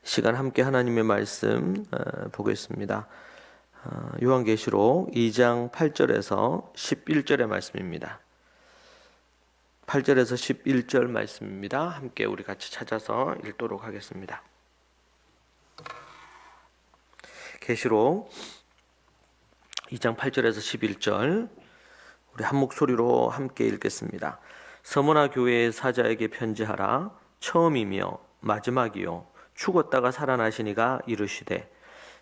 시간 함께 하나님의 말씀 보겠습니다. 요한계시록 2장 8절에서 11절의 말씀입니다. 8절에서 11절 말씀입니다. 함께 우리 같이 찾아서 읽도록 하겠습니다. 계시록 2장 8절에서 11절 우리 한 목소리로 함께 읽겠습니다. 서머나 교회의 사자에게 편지하라. 처음이며 마지막이요 죽었다가 살아나시니가 이르시되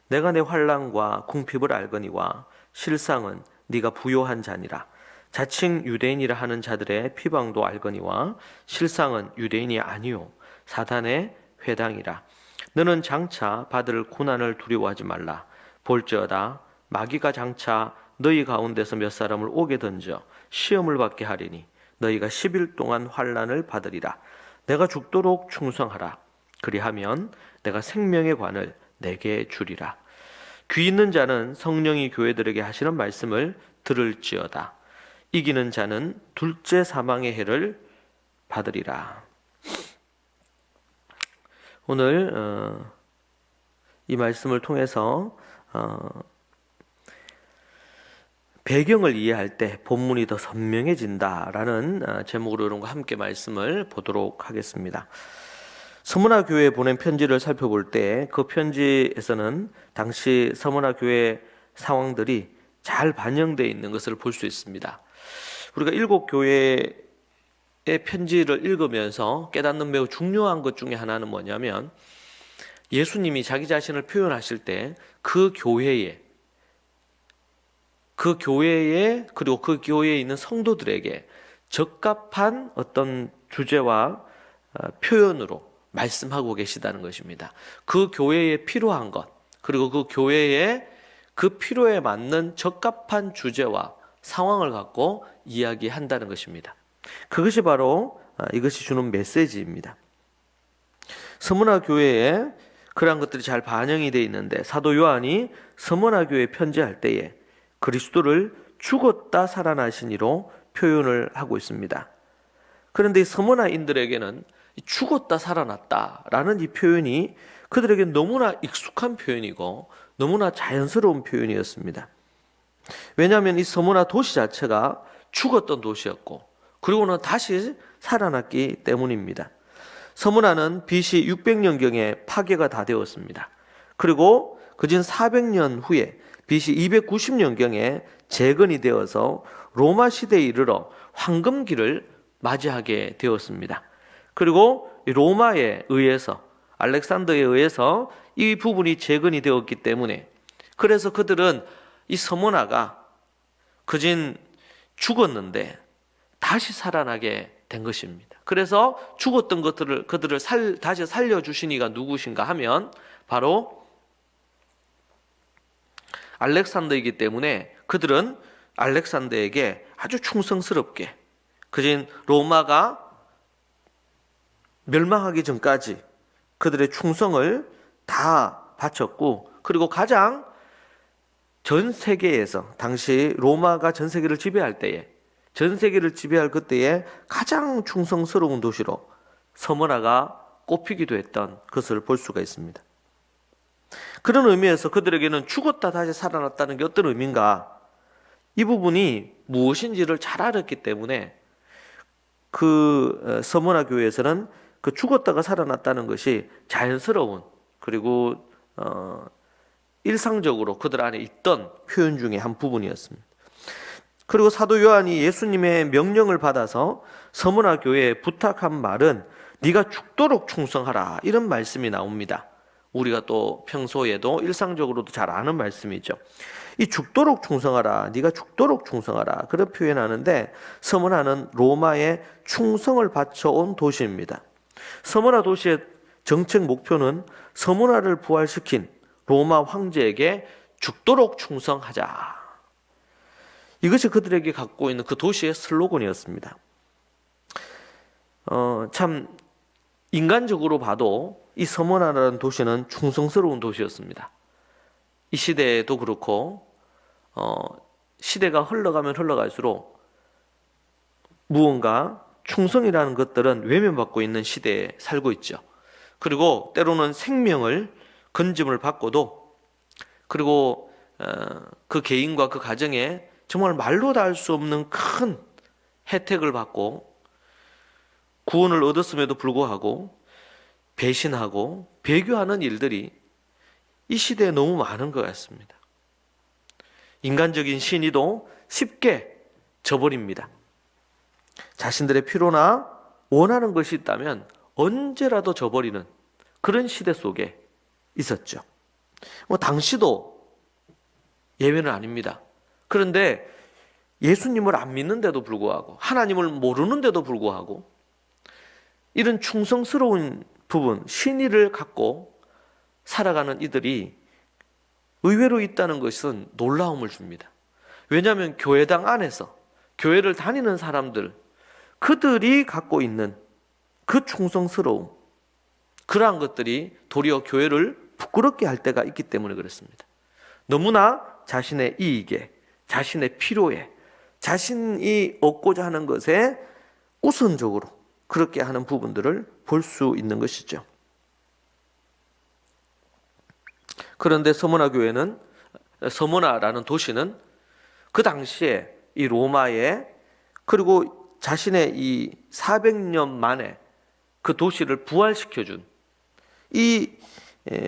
내가 내 환난과 궁핍을 알거니와 실상은 네가 부요한 자니라. 자칭 유대인이라 하는 자들의 피방도 알거니와 실상은 유대인이 아니요 사단의 회당이라. 너는 장차 받을 고난을 두려워하지 말라. 볼지어다 마귀가 장차 너희 가운데서 몇 사람을 오게 던져 시험을 받게 하리니 너희가 10일 동안 환난을 받으리라. 내가 죽도록 충성하라. 그리하면 내가 생명의 관을 내게 주리라. 귀 있는 자는 성령이 교회들에게 하시는 말씀을 들을지어다. 이기는 자는 둘째 사망의 해를 받으리라. 오늘 이 말씀을 통해서 배경을 이해할 때 본문이 더 선명해진다라는 제목으로 여러분과 함께 말씀을 보도록 하겠습니다. 서머나 교회에 보낸 편지를 살펴볼 때 그 편지에서는 당시 서머나 교회 상황들이 잘 반영되어 있는 것을 볼 수 있습니다. 우리가 일곱 교회의 편지를 읽으면서 깨닫는 매우 중요한 것 중에 하나는 뭐냐면 예수님이 자기 자신을 표현하실 때 그 교회에 그리고 그 교회에 있는 성도들에게 적합한 어떤 주제와 표현으로 말씀하고 계시다는 것입니다. 그 교회에 필요한 것, 그리고 그 교회의 그 필요에 맞는 적합한 주제와 상황을 갖고 이야기한다는 것입니다. 그것이 바로 이것이 주는 메시지입니다. 서머나 교회에 그러한 것들이 잘 반영이 되어 있는데 사도 요한이 서머나 교회에 편지할 때에 그리스도를 죽었다 살아나신 이로 표현을 하고 있습니다. 그런데 이 서머나인들에게는 죽었다 살아났다라는 이 표현이 그들에게 너무나 익숙한 표현이고 너무나 자연스러운 표현이었습니다. 왜냐하면 이 서머나 도시 자체가 죽었던 도시였고 그리고는 다시 살아났기 때문입니다. 서머나는 BC 600년경에 파괴가 다 되었습니다. 그리고 그진 400년 후에 BC 290년경에 재건이 되어서 로마 시대에 이르러 황금기를 맞이하게 되었습니다. 그리고 로마에 의해서 알렉산더에 의해서 이 부분이 재건이 되었기 때문에 그래서 그들은 이 서머나가 그진 죽었는데 다시 살아나게 된 것입니다. 그래서 죽었던 그들을 다시 살려주신 이가 누구신가 하면 바로 알렉산더이기 때문에 그들은 알렉산더에게 아주 충성스럽게 그진 로마가 멸망하기 전까지 그들의 충성을 다 바쳤고 그리고 가장 전 세계에서 당시 로마가 전 세계를 지배할 때에 그때에 가장 충성스러운 도시로 서머나가 꼽히기도 했던 것을 볼 수가 있습니다. 그런 의미에서 그들에게는 죽었다 다시 살아났다는 게 어떤 의미인가? 이 부분이 무엇인지를 잘 알았기 때문에 그 서머나 교회에서는 그 죽었다가 살아났다는 것이 자연스러운 그리고 일상적으로 그들 안에 있던 표현 중에 한 부분이었습니다. 그리고 사도 요한이 예수님의 명령을 받아서 서머나 교회에 부탁한 말은 네가 죽도록 충성하라 이런 말씀이 나옵니다. 우리가 또 평소에도 일상적으로도 잘 아는 말씀이죠. 이 죽도록 충성하라, 네가 죽도록 충성하라 그런 표현하는데 서머나는 로마에 충성을 바쳐온 도시입니다. 서머나 도시의 정책 목표는 서머나를 부활시킨 로마 황제에게 죽도록 충성하자. 이것이 그들에게 갖고 있는 그 도시의 슬로건이었습니다. 참 인간적으로 봐도 이 서머나라는 도시는 충성스러운 도시였습니다. 이 시대에도 그렇고 시대가 흘러가면 흘러갈수록 무언가 충성이라는 것들은 외면받고 있는 시대에 살고 있죠. 그리고 때로는 생명을 건짐을 받고도, 그리고 그 개인과 그 가정에 정말 말로 다 할 수 없는 큰 혜택을 받고 구원을 얻었음에도 불구하고 배신하고 배교하는 일들이 이 시대에 너무 많은 것 같습니다. 인간적인 신의도 쉽게 저버립니다. 자신들의 필요나 원하는 것이 있다면 언제라도 저버리는 그런 시대 속에 있었죠. 당시도 예외는 아닙니다. 그런데 예수님을 안 믿는데도 불구하고, 하나님을 모르는데도 불구하고 이런 충성스러운 부분, 신의를 갖고 살아가는 이들이 의외로 있다는 것은 놀라움을 줍니다. 왜냐하면 교회당 안에서 교회를 다니는 사람들, 그들이 갖고 있는 그 충성스러움, 그러한 것들이 도리어 교회를 부끄럽게 할 때가 있기 때문에 그렇습니다. 너무나 자신의 이익에, 자신의 필요에, 자신이 얻고자 하는 것에 우선적으로 그렇게 하는 부분들을 볼 수 있는 것이죠. 그런데 서머나라는 도시는 그 당시에 이 로마에, 그리고 자신의 이 400년 만에 그 도시를 부활시켜준 이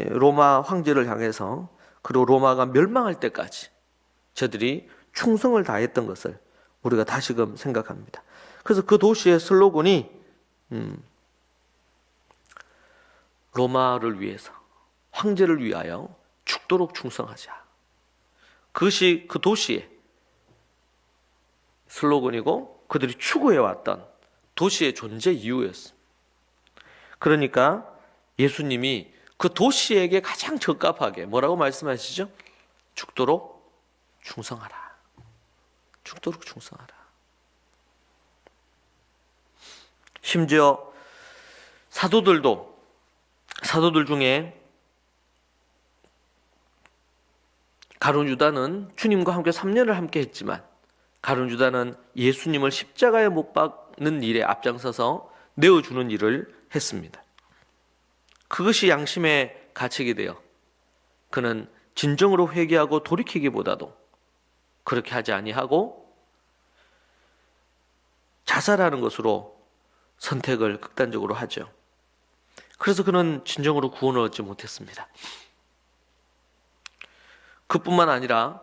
로마 황제를 향해서, 그리고 로마가 멸망할 때까지 저들이 충성을 다했던 것을 우리가 다시금 생각합니다. 그래서 그 도시의 슬로건이 로마를 위해서, 황제를 위하여 죽도록 충성하자. 그것이 그 도시의 슬로건이고 그들이 추구해왔던 도시의 존재 이유였습니다. 그러니까 예수님이 그 도시에게 가장 적합하게 뭐라고 말씀하시죠? 죽도록 충성하라. 죽도록 충성하라. 심지어 사도들 중에 가룟 유다는 주님과 함께 3년을 함께 했지만, 가룟 유다는 예수님을 십자가에 못 박는 일에 앞장서서 내어주는 일을 했습니다. 그것이 양심의 가책이 되어 그는 진정으로 회개하고 돌이키기보다도 그렇게 하지 아니하고 자살하는 것으로 선택을 극단적으로 하죠. 그래서 그는 진정으로 구원을 얻지 못했습니다. 그뿐만 아니라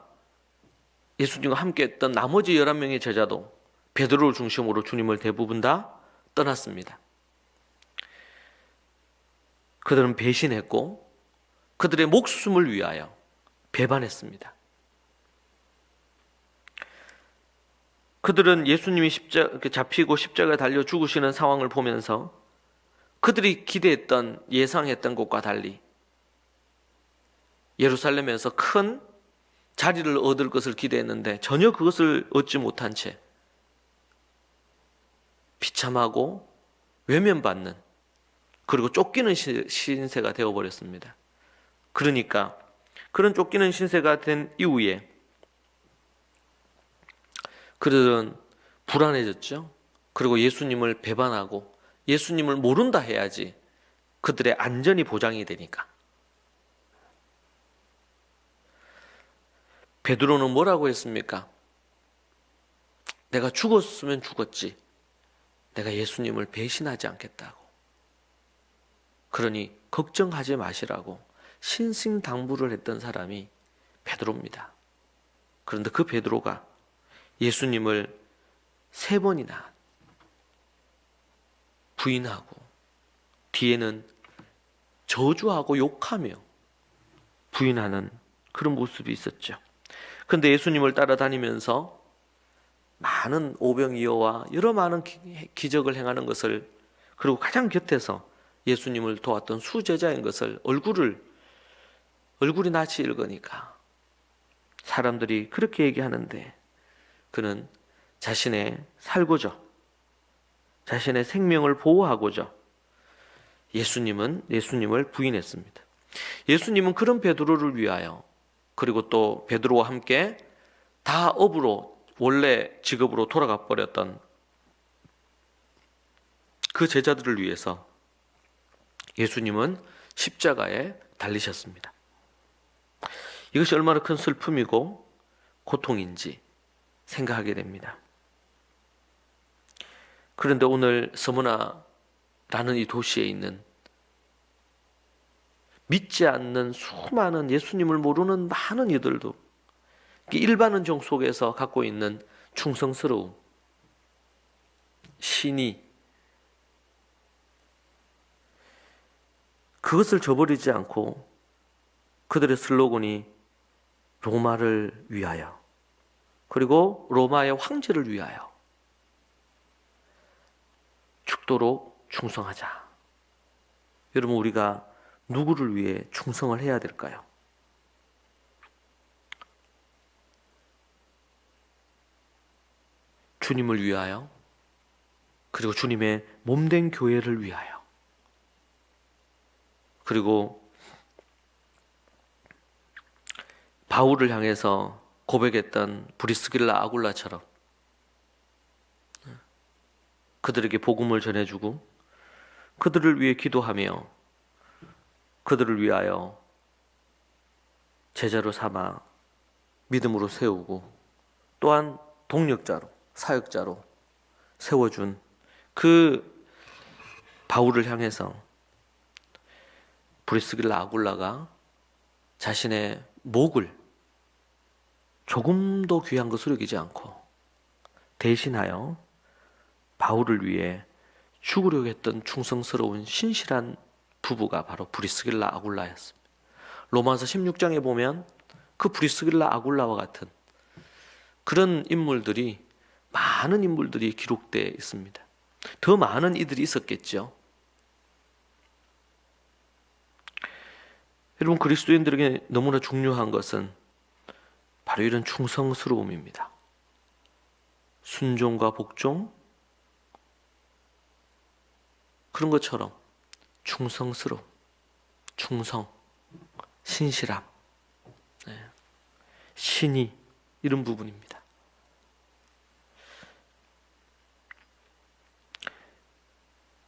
예수님과 함께 했던 나머지 11명의 제자도 베드로를 중심으로 주님을 대부분 다 떠났습니다. 그들은 배신했고 그들의 목숨을 위하여 배반했습니다. 그들은 예수님이 잡히고 십자가에 달려 죽으시는 상황을 보면서 그들이 기대했던, 예상했던 것과 달리 예루살렘에서 큰 자리를 얻을 것을 기대했는데 전혀 그것을 얻지 못한 채 비참하고 외면받는, 그리고 쫓기는 신세가 되어버렸습니다. 그러니까 그런 쫓기는 신세가 된 이후에 그들은 불안해졌죠. 그리고 예수님을 배반하고 예수님을 모른다 해야지 그들의 안전이 보장이 되니까. 베드로는 뭐라고 했습니까? 내가 죽었으면 죽었지, 내가 예수님을 배신하지 않겠다고. 그러니 걱정하지 마시라고 신신당부를 했던 사람이 베드로입니다. 그런데 그 베드로가 예수님을 3번이나 부인하고 뒤에는 저주하고 욕하며 부인하는 그런 모습이 있었죠. 그런데 예수님을 따라다니면서 많은 오병이어와 여러 많은 기적을 행하는 것을, 그리고 가장 곁에서 예수님을 도왔던 수제자인 것을 얼굴이 낯이 익으니까 사람들이 그렇게 얘기하는데 그는 자신의 생명을 보호하고자 예수님을 부인했습니다. 예수님은 그런 베드로를 위하여, 그리고 또 베드로와 함께 다 업으로 원래 직업으로 돌아가 버렸던 그 제자들을 위해서 예수님은 십자가에 달리셨습니다. 이것이 얼마나 큰 슬픔이고 고통인지 생각하게 됩니다. 그런데 오늘 스무나라는 이 도시에 있는 믿지 않는 수많은 예수님을 모르는 많은 이들도 일반은 종 속에서 갖고 있는 충성스러움, 신의, 그것을 저버리지 않고 그들의 슬로건이 로마를 위하여, 그리고 로마의 황제를 위하여 죽도록 충성하자. 여러분, 우리가 누구를 위해 충성을 해야 될까요? 주님을 위하여, 그리고 주님의 몸된 교회를 위하여, 그리고 바울을 향해서 고백했던 브리스길라 아굴라처럼 그들에게 복음을 전해주고 그들을 위해 기도하며 그들을 위하여 제자로 삼아 믿음으로 세우고 또한 동력자로, 사역자로 세워준 그 바울을 향해서 브리스길라 아굴라가 자신의 목을 조금도 귀한 것으로 여기지 않고 대신하여 바울을 위해 죽으려고 했던 충성스러운 신실한 부부가 바로 브리스길라 아굴라였습니다. 로마서 16장에 보면 그 브리스길라 아굴라와 같은 그런 인물들이, 많은 인물들이 기록되어 있습니다. 더 많은 이들이 있었겠죠. 여러분, 그리스도인들에게 너무나 중요한 것은 바로 이런 충성스러움입니다. 순종과 복종, 그런 것처럼 충성스러움, 충성, 신실함, 신의, 이런 부분입니다.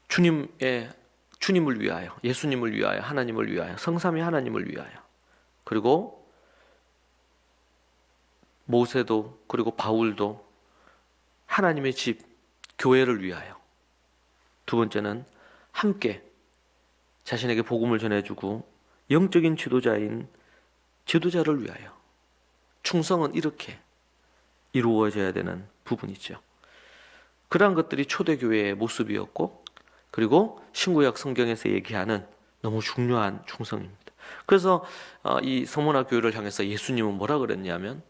주님을 위하여, 예수님을 위하여, 하나님을 위하여, 성삼위 하나님을 위하여, 그리고 모세도, 그리고 바울도 하나님의 집, 교회를 위하여, 두 번째는 함께 자신에게 복음을 전해주고 영적인 지도자인 지도자를 위하여, 충성은 이렇게 이루어져야 되는 부분이죠. 그러한 것들이 초대교회의 모습이었고, 그리고 신구약 성경에서 얘기하는 너무 중요한 충성입니다. 그래서 이 서문화 교회를 향해서 예수님은 뭐라 그랬냐면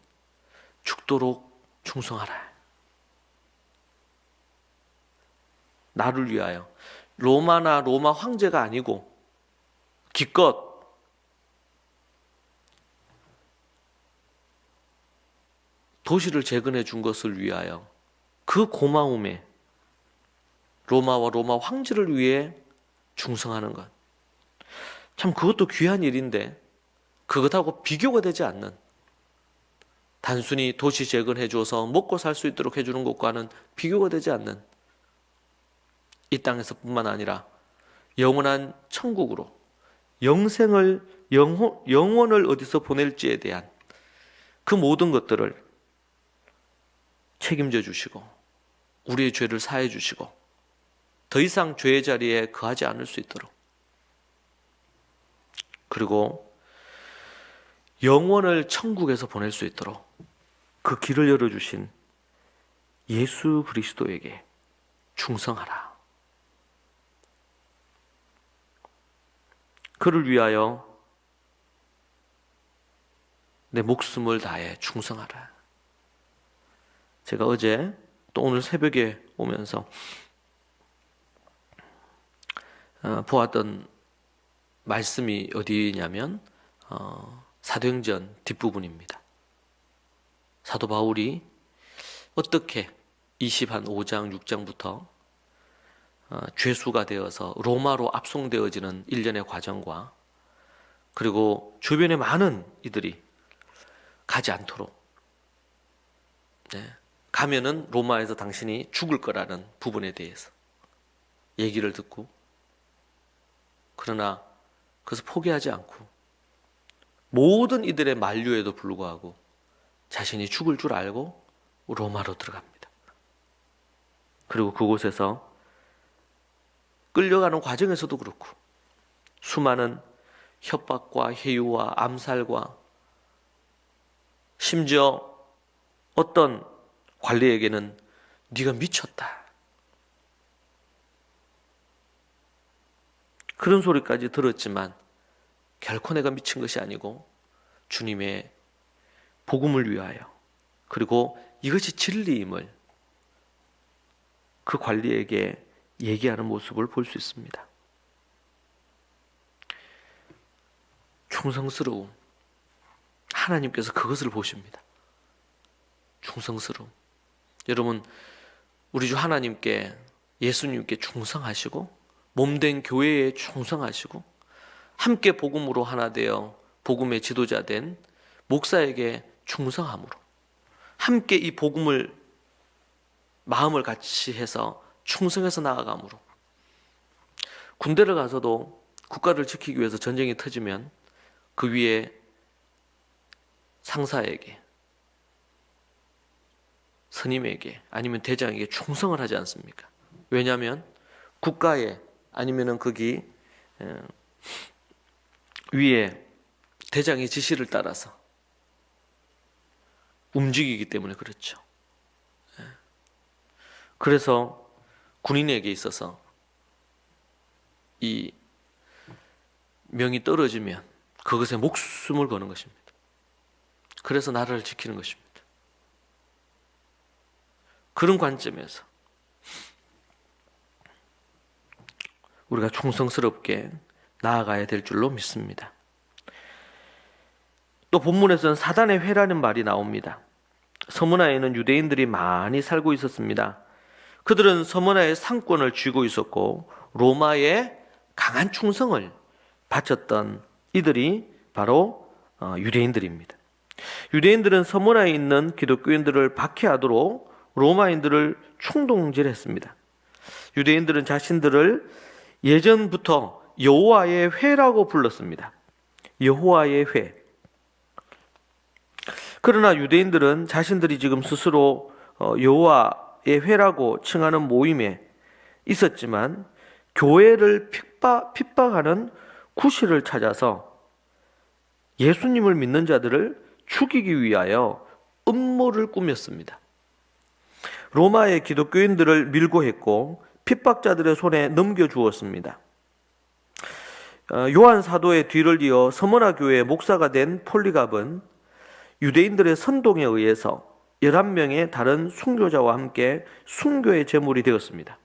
죽도록 충성하라. 나를 위하여. 로마나 로마 황제가 아니고 기껏 도시를 재건해 준 것을 위하여, 그 고마움에 로마와 로마 황제를 위해 충성하는 것, 참 그것도 귀한 일인데 그것하고 비교가 되지 않는, 단순히 도시 재건해 줘서 먹고 살 수 있도록 해주는 것과는 비교가 되지 않는, 이 땅에서뿐만 아니라 영원한 천국으로 영원을 어디서 보낼지에 대한 그 모든 것들을 책임져 주시고 우리의 죄를 사해 주시고 더 이상 죄의 자리에 거하지 않을 수 있도록, 그리고 영원을 천국에서 보낼 수 있도록 그 길을 열어주신 예수 그리스도에게 충성하라. 그를 위하여 내 목숨을 다해 충성하라. 제가 어제 또 오늘 새벽에 오면서 보았던 말씀이 어디냐면 사도행전 뒷부분입니다. 사도 바울이 어떻게 25장 6장부터 죄수가 되어서 로마로 압송되어지는 일련의 과정과, 그리고 주변에 많은 이들이 가지 않도록, 가면은 로마에서 당신이 죽을 거라는 부분에 대해서 얘기를 듣고, 그러나 그것을 포기하지 않고 모든 이들의 만류에도 불구하고 자신이 죽을 줄 알고 로마로 들어갑니다. 그리고 그곳에서 끌려가는 과정에서도 그렇고 수많은 협박과 해유와 암살과 심지어 어떤 관리에게는 네가 미쳤다, 그런 소리까지 들었지만 결코 내가 미친 것이 아니고 주님의 복음을 위하여, 그리고 이것이 진리임을 그 관리에게 얘기하는 모습을 볼 수 있습니다. 충성스러움, 하나님께서 그것을 보십니다. 충성스러움. 여러분, 우리 주 하나님께, 예수님께 충성하시고 몸된 교회에 충성하시고 함께 복음으로 하나 되어 복음의 지도자 된 목사에게 충성함으로 함께 이 복음을 마음을 같이 해서 충성해서 나아감으로, 군대를 가서도 국가를 지키기 위해서 전쟁이 터지면 그 위에 상사에게, 스님에게 아니면 대장에게 충성을 하지 않습니까? 왜냐하면 국가에 아니면은 거기 위에 대장의 지시를 따라서 움직이기 때문에 그렇죠. 그래서 군인에게 있어서 이 명이 떨어지면 그것에 목숨을 거는 것입니다. 그래서 나라를 지키는 것입니다. 그런 관점에서 우리가 충성스럽게 나아가야 될 줄로 믿습니다. 또 본문에서는 사단의 회라는 말이 나옵니다. 서문화에는 유대인들이 많이 살고 있었습니다. 그들은 서문화의 상권을 쥐고 있었고 로마의 강한 충성을 바쳤던 이들이 바로 유대인들입니다. 유대인들은 서문화에 있는 기독교인들을 박해하도록 로마인들을 충동질했습니다. 유대인들은 자신들을 예전부터 여호와의 회라고 불렀습니다. 여호와의 회. 그러나 유대인들은 자신들이 지금 스스로 여호와의 회라고 칭하는 모임에 있었지만 교회를 핍박하는 구실을 찾아서 예수님을 믿는 자들을 죽이기 위하여 음모를 꾸몄습니다. 로마의 기독교인들을 밀고 했고 핍박자들의 손에 넘겨주었습니다. 요한 사도의 뒤를 이어 서머나 교회의 목사가 된 폴리갑은 유대인들의 선동에 의해서 11명의 다른 순교자와 함께 순교의 제물이 되었습니다.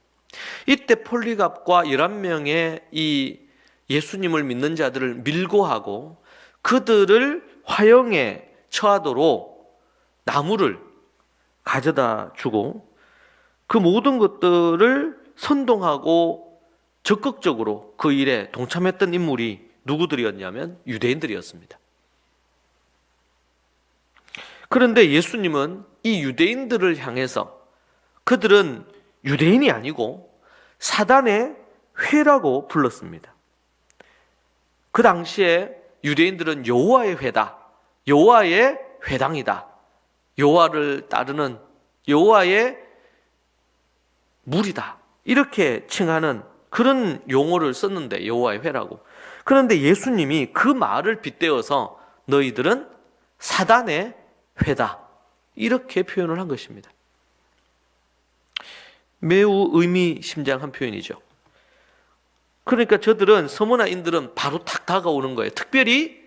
이때 폴리갑과 11명의 이 예수님을 믿는 자들을 밀고 하고 그들을 화형에 처하도록 나무를 가져다 주고 그 모든 것들을 선동하고 적극적으로 그 일에 동참했던 인물이 누구들이었냐면 유대인들이었습니다. 그런데 예수님은 이 유대인들을 향해서 그들은 유대인이 아니고 사단의 회라고 불렀습니다. 그 당시에 유대인들은 여호와의 회다, 여호와의 회당이다, 여호와를 따르는 여호와의 무리다, 이렇게 칭하는 그런 용어를 썼는데 여호와의 회라고. 그런데 예수님이 그 말을 빗대어서 너희들은 사단의 회다, 이렇게 표현을 한 것입니다. 매우 의미심장한 표현이죠. 그러니까 저들은 서머나인들은 바로 탁 다가오는 거예요. 특별히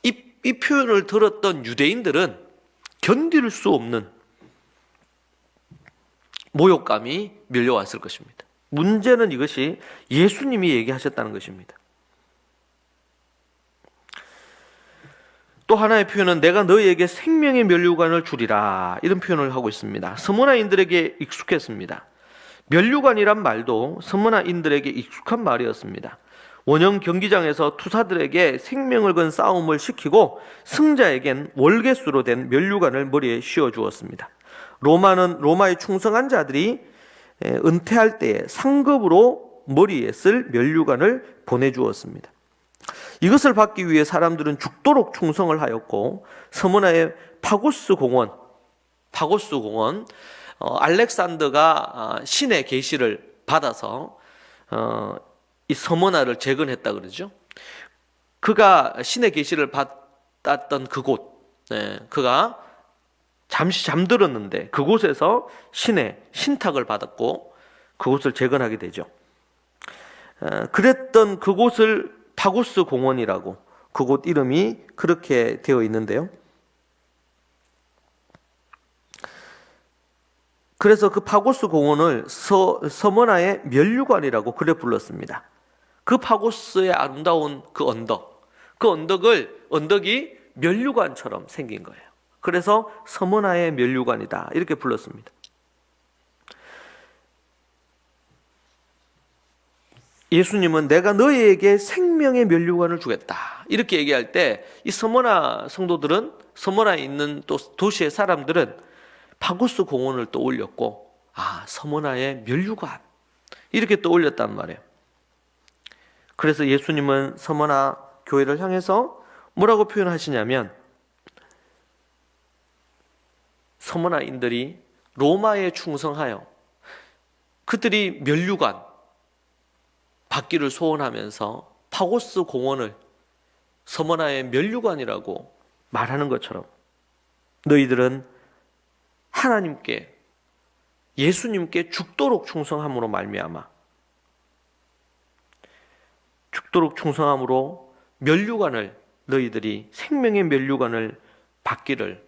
이 표현을 들었던 유대인들은 견딜 수 없는 모욕감이 밀려왔을 것입니다. 문제는 이것이 예수님이 얘기하셨다는 것입니다. 또 하나의 표현은 내가 너희에게 생명의 면류관을 주리라, 이런 표현을 하고 있습니다. 서머나인들에게 익숙했습니다. 면류관이란 말도 서머나인들에게 익숙한 말이었습니다. 원형 경기장에서 투사들에게 생명을 건 싸움을 시키고 승자에겐 월계수로 된 면류관을 머리에 씌워주었습니다. 로마의 충성한 자들이 은퇴할 때에 상급으로 그리고 머리에 쓸 면류관을 보내주었습니다. 이것을 받기 위해 사람들은 죽도록 충성을 하였고 서머나의 파고스 공원, 알렉산더가 신의 계시를 받아서 이 서머나를 재건했다 그러죠. 그가 신의 계시를 받았던 그곳, 그가 잠시 잠들었는데 그곳에서 신의 신탁을 받았고 그곳을 재건하게 되죠. 그랬던 그곳을 파고스 공원이라고, 그곳 이름이 그렇게 되어 있는데요. 그래서 그 파고스 공원을 서머나의 면류관이라고 그래 불렀습니다. 그 파고스의 아름다운 그 언덕이 면류관처럼 생긴 거예요. 그래서 서머나의 면류관이다 이렇게 불렀습니다. 예수님은 내가 너희에게 생명의 면류관을 주겠다 이렇게 얘기할 때 이 서머나 성도들은, 서머나에 있는 또 도시의 사람들은 파고스 공원을 떠올렸고, 서머나의 면류관 이렇게 떠올렸단 말이에요. 그래서 예수님은 서머나 교회를 향해서 뭐라고 표현하시냐면, 서머나인들이 로마에 충성하여 그들이 면류관 받기를 소원하면서 파고스 공원을 서머나의 면류관이라고 말하는 것처럼 너희들은 하나님께, 예수님께 죽도록 충성함으로 말미암아, 죽도록 충성함으로 면류관을, 너희들이 생명의 면류관을 받기를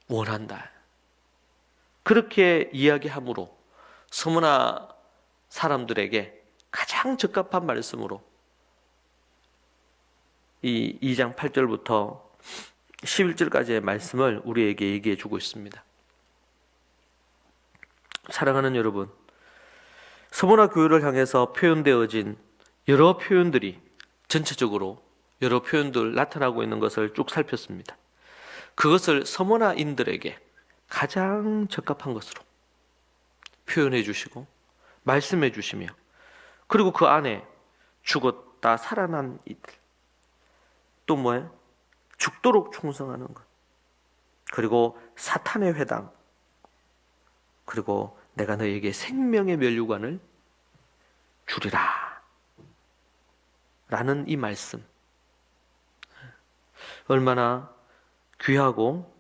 원한다. 그렇게 이야기함으로 서머나 사람들에게 가장 적합한 말씀으로 이 2장 8절부터 11절까지의 말씀을 우리에게 얘기해 주고 있습니다. 사랑하는 여러분, 서머나 교회를 향해서 표현되어진 여러 표현들이, 전체적으로 여러 표현들 나타나고 있는 것을 쭉 살폈습니다. 그것을 서머나인들에게 가장 적합한 것으로 표현해 주시고 말씀해 주시며, 그리고 그 안에 죽었다 살아난 이들, 또 뭐예요? 죽도록 충성하는 것, 그리고 사탄의 회당, 그리고 내가 너에게 생명의 면류관을 주리라 라는 이 말씀, 얼마나 귀하고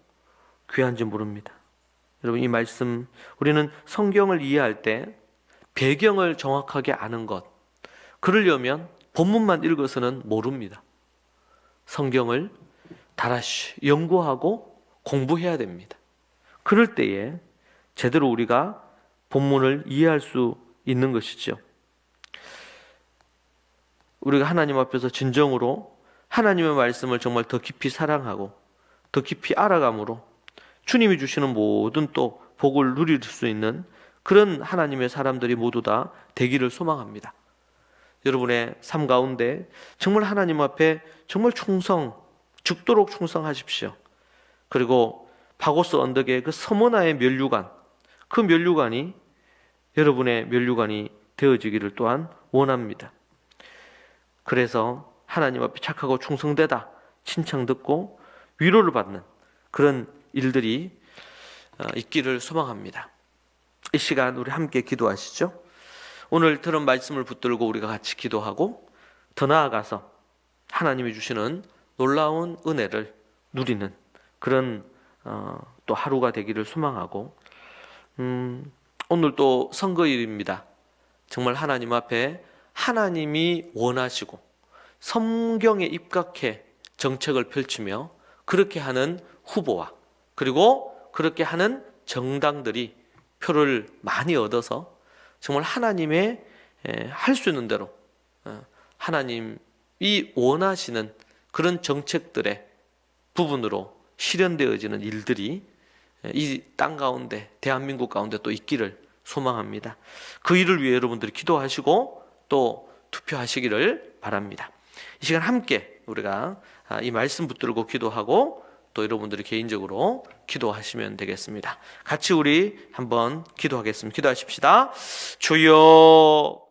귀한지 모릅니다. 여러분, 이 말씀, 우리는 성경을 이해할 때 배경을 정확하게 아는 것, 그러려면 본문만 읽어서는 모릅니다. 성경을 다시 연구하고 공부해야 됩니다. 그럴 때에 제대로 우리가 본문을 이해할 수 있는 것이죠. 우리가 하나님 앞에서 진정으로 하나님의 말씀을 정말 더 깊이 사랑하고 더 깊이 알아감으로 주님이 주시는 모든 또 복을 누릴 수 있는 그런 하나님의 사람들이 모두 다 되기를 소망합니다. 여러분의 삶 가운데 정말 하나님 앞에 정말 죽도록 충성하십시오. 그리고 파고스 언덕의 그 서머나의 면류관, 그 면류관이 여러분의 면류관이 되어지기를 또한 원합니다. 그래서 하나님 앞에 착하고 충성되다 칭찬 듣고 위로를 받는 그런 일들이 있기를 소망합니다. 이 시간 우리 함께 기도하시죠. 오늘 들은 말씀을 붙들고 우리가 같이 기도하고 더 나아가서 하나님이 주시는 놀라운 은혜를 누리는 그런 또 하루가 되기를 소망하고, 오늘 또 선거일입니다. 정말 하나님 앞에 하나님이 원하시고 성경에 입각해 정책을 펼치며 그렇게 하는 후보와 그리고 그렇게 하는 정당들이 표를 많이 얻어서 정말 하나님의 할 수 있는 대로 하나님이 원하시는 그런 정책들의 부분으로 실현되어지는 일들이 이 땅 가운데, 대한민국 가운데 또 있기를 소망합니다. 그 일을 위해 여러분들이 기도하시고 또 투표하시기를 바랍니다. 이 시간 함께 우리가 이 말씀 붙들고 기도하고 또 여러분들이 개인적으로 기도하시면 되겠습니다. 같이 우리 한번 기도하겠습니다. 기도하십시다. 주여,